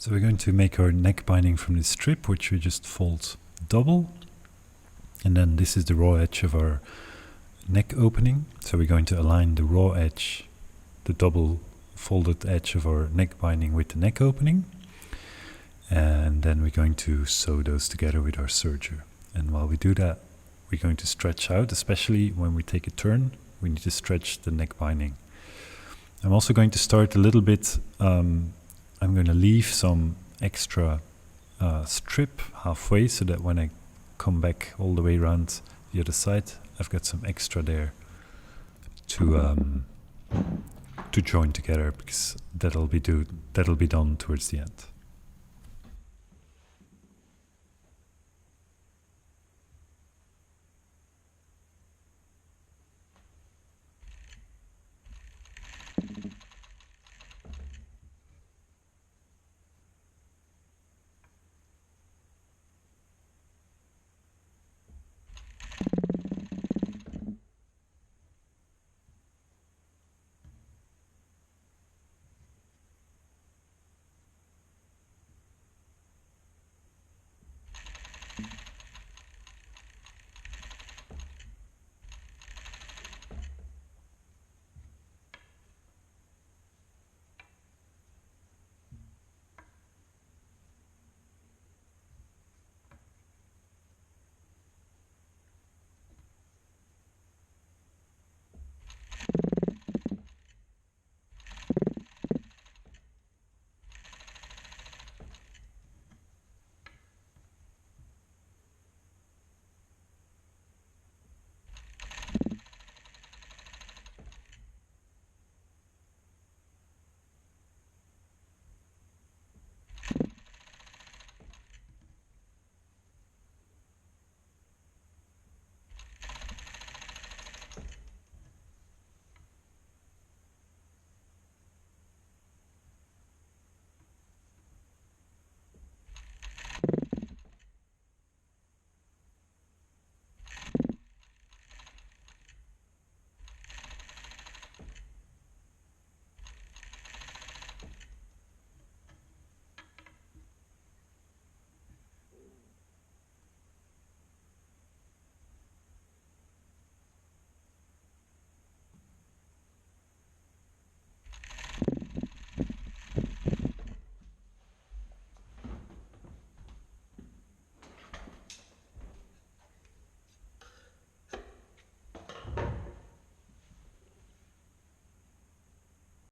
So we're going to make our neck binding from this strip, which we just fold double. And then this is the raw edge of our neck opening. So we're going to align the raw edge, the double folded edge of our neck binding with the neck opening. And then we're going to sew those together with our serger. And while we do that, we're going to stretch out, especially when we take a turn, we need to stretch the neck binding. I'm also going to start a little bit, I'm going to leave some extra strip halfway so that when I come back all the way around the other side, I've got some extra there to join together, because that'll be done towards the end.